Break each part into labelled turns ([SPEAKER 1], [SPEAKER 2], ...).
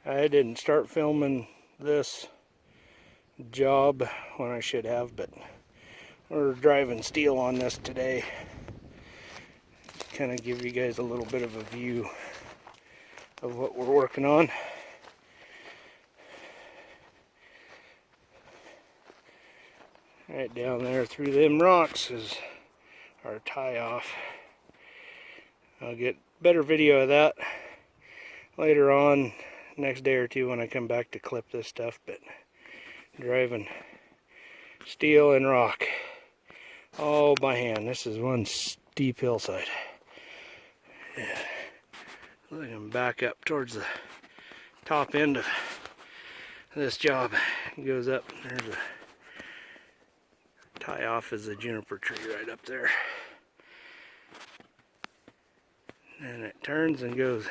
[SPEAKER 1] I didn't start filming this job when I should have, but we're driving steel on this today. Kind of give you guys a little bit of a view of what we're working on. Right down there through them rocks is our tie off. I'll get better video of that later on, next day or two when I come back to clip this stuff. But driving steel and rock all by hand. This is one steep hillside. Yeah. Looking back up towards the top end of this job. It goes up, there's a tie off is a juniper tree right up there. And it turns and goes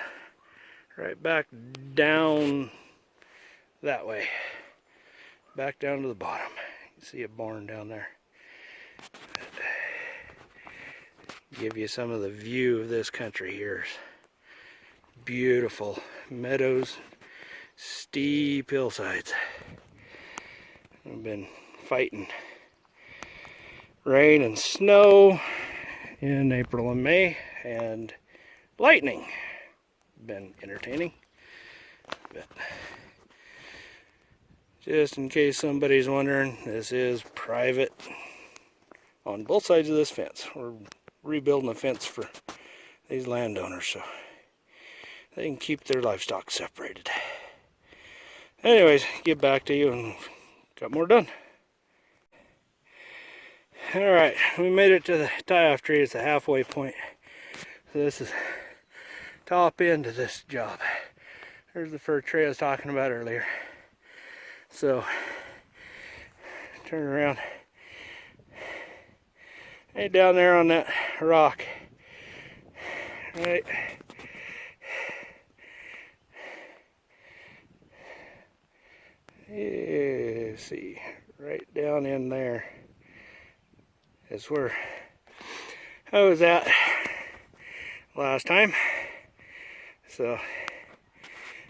[SPEAKER 1] right back down that way. Back down to the bottom. You can see a barn down there. Give you some of the view of this country here. Beautiful meadows, steep hillsides. We've been fighting rain and snow in April and May, and lightning. Been entertaining, but just in case somebody's wondering, this is private on both sides of this fence. We're rebuilding a fence for these landowners so they can keep their livestock separated. Anyways, get back to you and got more done. Alright, we made it to the tie-off tree. It's the halfway point. So this is top end of this job. There's the fir tree I was talking about earlier. So, turn around. Right down there on that rock. Right. Yeah, see, right down in there is where I was at last time. So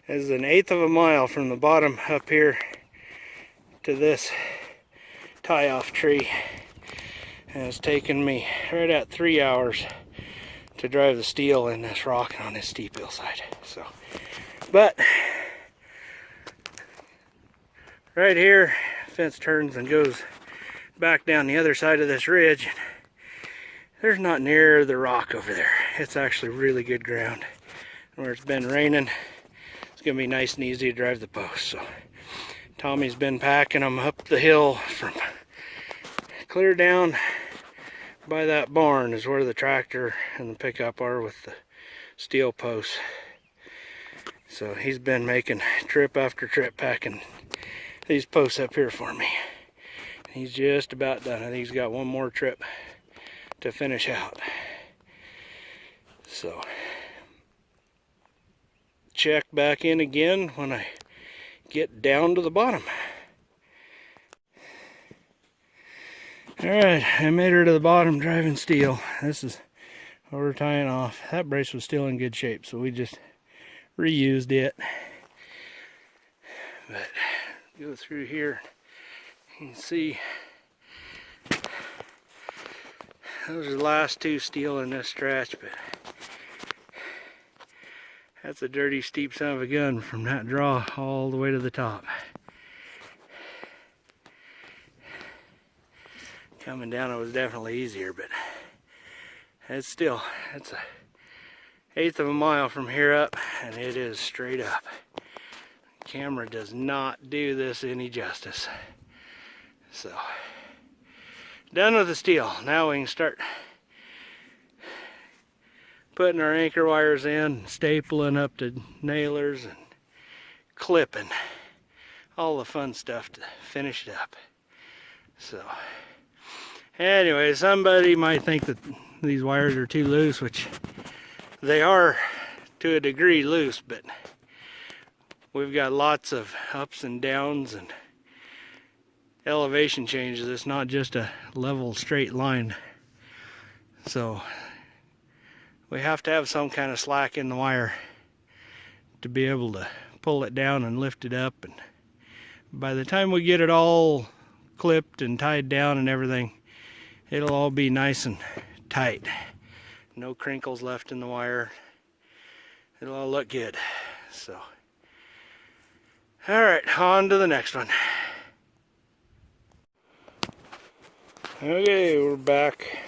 [SPEAKER 1] this is 1/8 of a mile from the bottom up here to this tie-off tree, and it's taken me right at 3 hours to drive the steel in this rock on this steep hillside. So, but right here, fence turns and goes back down the other side of this ridge. There's not near the rock over there. It's actually really good ground. Where it's been raining, it's gonna be nice and easy to drive the post. So Tommy's been packing them up the hill from clear down by that barn is where the tractor and the pickup are with the steel posts. So he's been making trip after trip packing these posts up here for me. He's just about done. I think he's got one more trip to finish out. So check back in again when I get down to the bottom. Alright, I made her to the bottom driving steel. This is what we're tying off. That brace was still in good shape, so we just reused it. But go through here, you can see those are the last two steel in this stretch, but that's a dirty steep son of a gun from that draw all the way to the top. Coming down it was definitely easier, but it's a 1/8 of a mile from here up, and it is straight up. The camera does not do this any justice. So, done with the steel. Now we can start putting our anchor wires in, stapling up to nailers, and clipping. All the fun stuff to finish it up. So, anyway, somebody might think that these wires are too loose, which they are to a degree loose, but we've got lots of ups and downs and elevation changes. It's not just a level straight line. So we have to have some kind of slack in the wire to be able to pull it down and lift it up, and by the time we get it all clipped and tied down and everything, it'll all be nice and tight. No crinkles left in the wire. It'll all look good. So, all right, on to the next one. Okay, we're back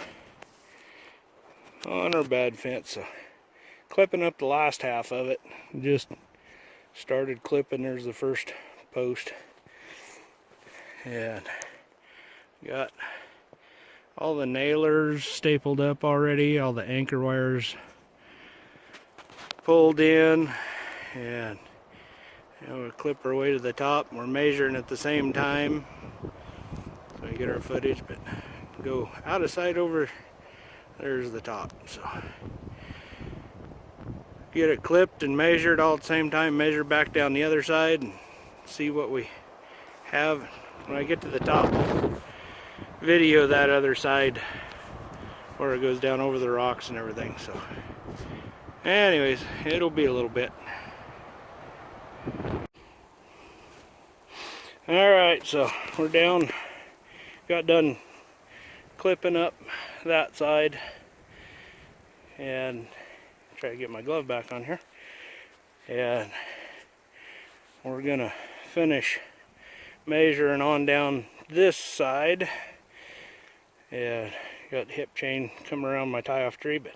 [SPEAKER 1] on our bad fence. So, clipping up the last half of it. Just started clipping. There's the first post. And got all the nailers stapled up already, all the anchor wires pulled in, and we'll clip our way to the top. We're measuring at the same time so we get our footage, but go out of sight over there's the top. So get it clipped and measured all at the same time, measure back down the other side and see what we have. When I get to the top, video that other side where it goes down over the rocks and everything. So anyways, it'll be a little bit. Alright, so we're down, got done clipping up that side, and try to get my glove back on here, and we're gonna finish measuring on down this side. And got the hip chain come around my tie off tree, but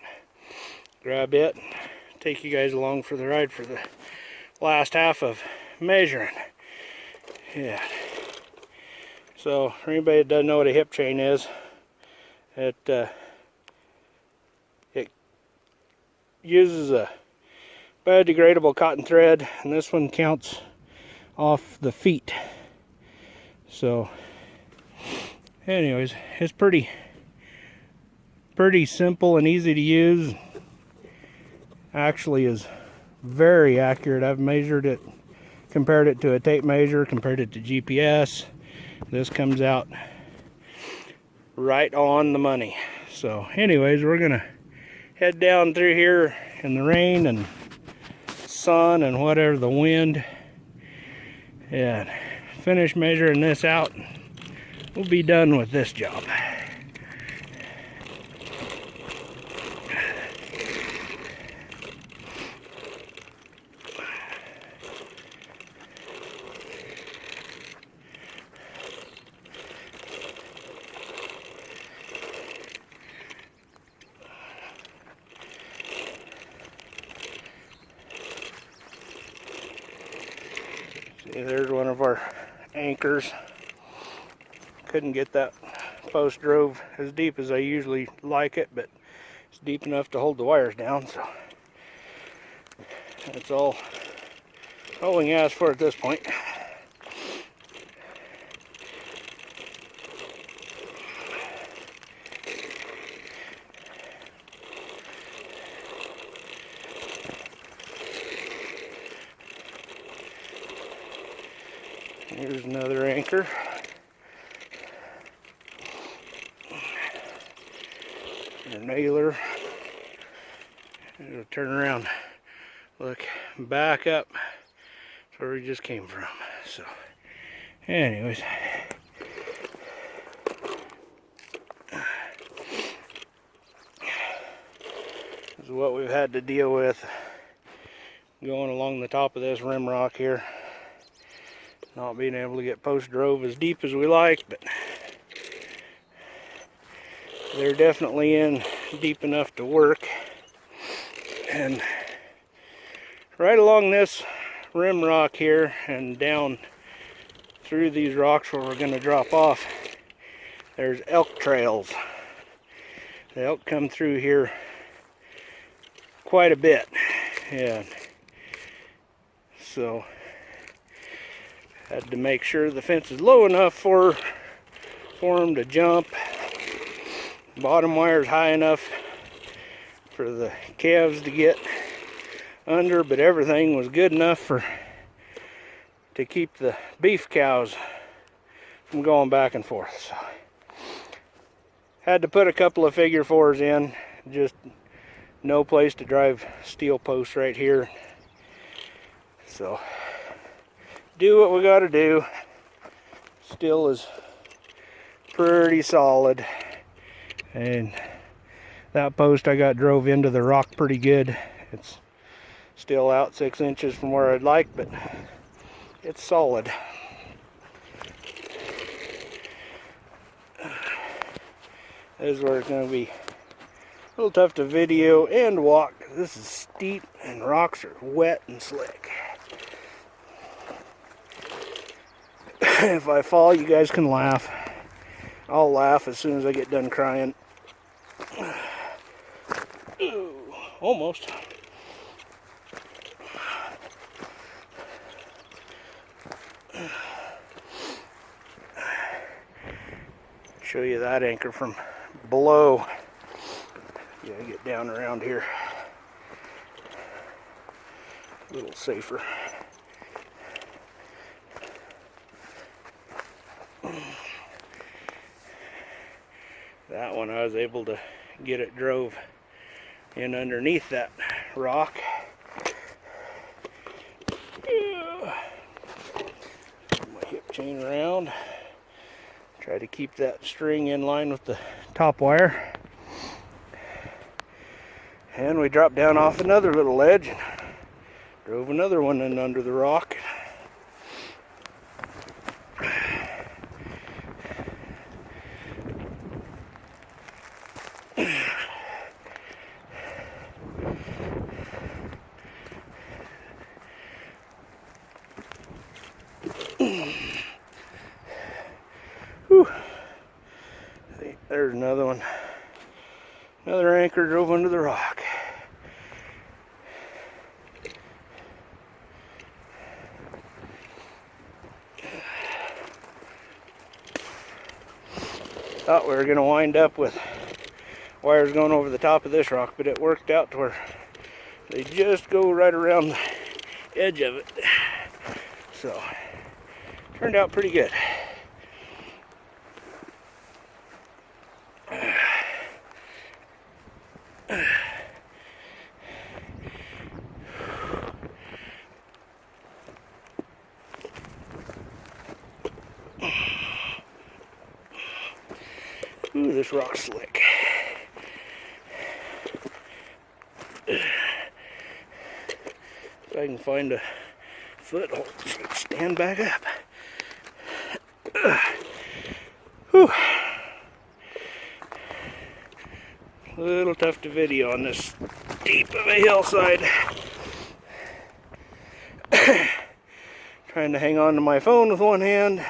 [SPEAKER 1] grab it, take you guys along for the ride for the last half of measuring. Yeah. So for anybody that doesn't know what a hip chain is, it uses a biodegradable cotton thread, and this one counts off the feet. So anyways, it's pretty simple and easy to use. Actually is very accurate. I've measured it, compared it to a tape measure, compared it to GPS. This comes out right on the money. So anyways, we're gonna head down through here in the rain and sun and whatever, the wind, and finish measuring this out. We'll be done with this job. See, there's one of our anchors. Couldn't get that post drove as deep as I usually like it, but it's deep enough to hold the wires down, so that's all we can ask for at this point. Here's another anchor. A nailer. It'll turn around, look back up. That's where we just came from. So anyways, this is what we've had to deal with going along the top of this rim rock here. Not being able to get post drove as deep as we like, but they're definitely in deep enough to work. And right along this rim rock here and down through these rocks where we're going to drop off, there's elk trails. The elk come through here quite a bit, and so had to make sure the fence is low enough for them to jump. Bottom wire is high enough for the calves to get under, but everything was good enough to keep the beef cows from going back and forth. So had to put a couple of figure fours in. Just no place to drive steel posts right here. So do what we gotta do. Still is pretty solid. And that post I got drove into the rock pretty good. It's still out 6 inches from where I'd like, but it's solid. This is where it's going to be a little tough to video and walk. This is steep and rocks are wet and slick. If I fall, you guys can laugh. I'll laugh as soon as I get done crying. Ooh, almost. Show you that anchor from below. Yeah, get down around here. A little safer. That one I was able to get it drove in underneath that rock. My hip chain around. Try to keep that string in line with the top wire. And we dropped down off another little ledge and drove another one in under the rock. Whew. See, there's another one. Another anchor drove under the rock. Thought we were going to wind up with wires going over the top of this rock, but it worked out to where they just go right around the edge of it. So, turned out pretty good. Ooh, this rock's slick. If I can find a foothold, stand back up. Whew. A little tough to video on this steep of a hillside. Trying to hang on to my phone with one hand,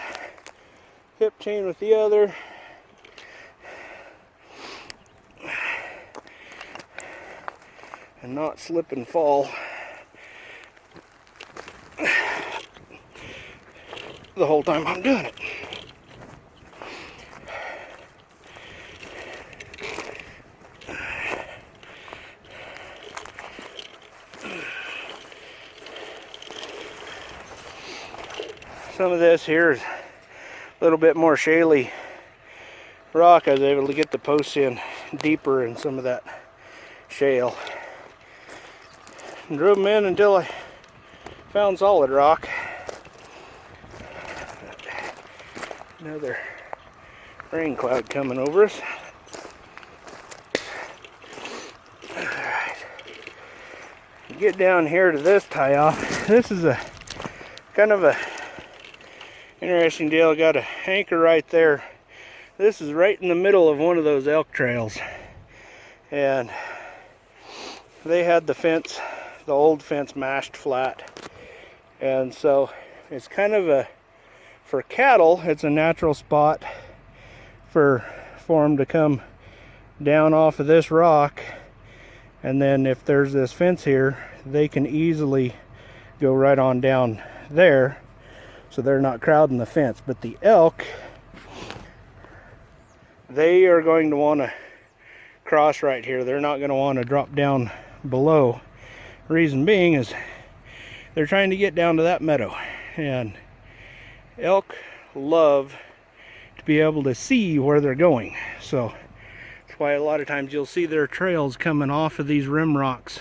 [SPEAKER 1] hip chain with the other. And not slip and fall the whole time I'm doing it. Some of this here is a little bit more shaly rock. I was able to get the posts in deeper in some of that shale. And drove them in until I found solid rock. Another rain cloud coming over us. Alright. Get down here to this tie off. This is a kind of a interesting deal. Got an anchor right there. This is right in the middle of one of those elk trails. And they had the fence, the old fence, mashed flat. And so it's kind of a, for cattle, it's a natural spot for them to come down off of this rock. And then if there's this fence here, they can easily go right on down there, so they're not crowding the fence. But the elk, they are going to want to cross right here. They're not going to want to drop down below. Reason being is they're trying to get down to that meadow, and elk love to be able to see where they're going. So that's why a lot of times you'll see their trails coming off of these rim rocks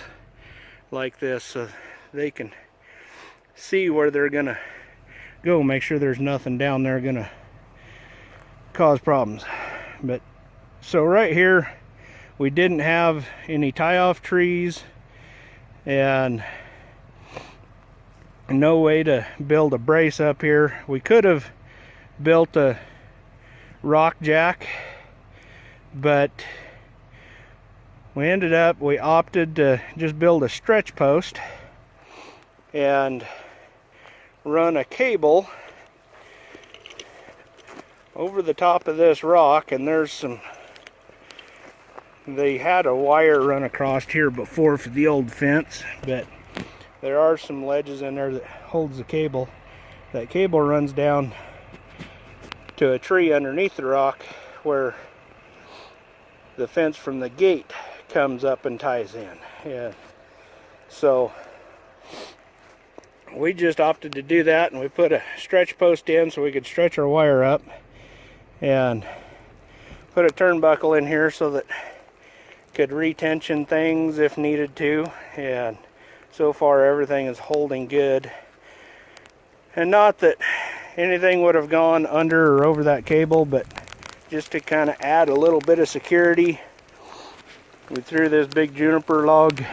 [SPEAKER 1] like this, so they can see where they're gonna go make sure there's nothing down there gonna cause problems. But so right here we didn't have any tie-off trees and no way to build a brace up here. We could have built a rock jack, but we opted to just build a stretch post and run a cable over the top of this rock. And they had a wire run across here before for the old fence, but there are some ledges in there that holds the cable. That cable runs down to a tree underneath the rock where the fence from the gate comes up and ties in. Yeah. So we just opted to do that, and we put a stretch post in so we could stretch our wire up and put a turnbuckle in here so that could retension things if needed to. And so far everything is holding good, and not that anything would have gone under or over that cable, but just to kind of add a little bit of security, we threw this big juniper log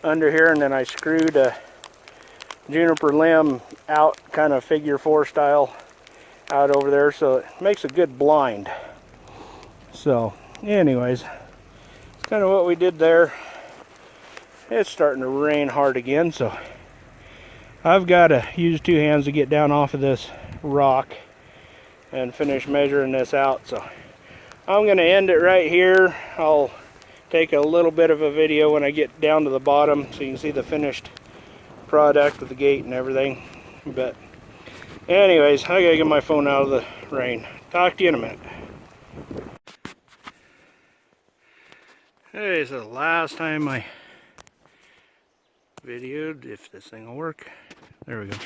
[SPEAKER 1] under here, and then I screwed a juniper limb out kind of figure 4 style out over there, so it makes a good blind. So anyways, it's kind of what we did there. It's starting to rain hard again, so I've got to use 2 hands to get down off of this rock and finish measuring this out. So I'm going to end it right here. I'll take a little bit of a video when I get down to the bottom so you can see the finished product with the gate and everything. But anyways, I gotta get my phone out of the rain. Talk to you in a minute. Hey, so the last time I videoed, if this thing will work, there we go,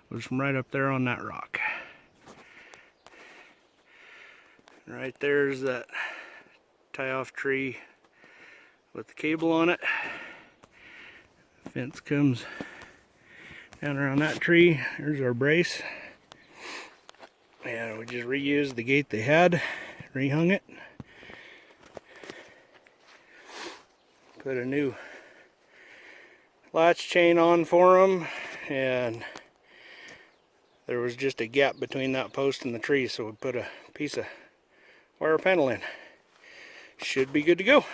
[SPEAKER 1] was from right up there on that rock. Right there's that tie-off tree with the cable on it. Fence comes down around that tree. There's our brace, and we just reused the gate they had, rehung it, put a new latch chain on for them, and there was just a gap between that post and the tree, so we put a piece of wire panel in. Should be good to go.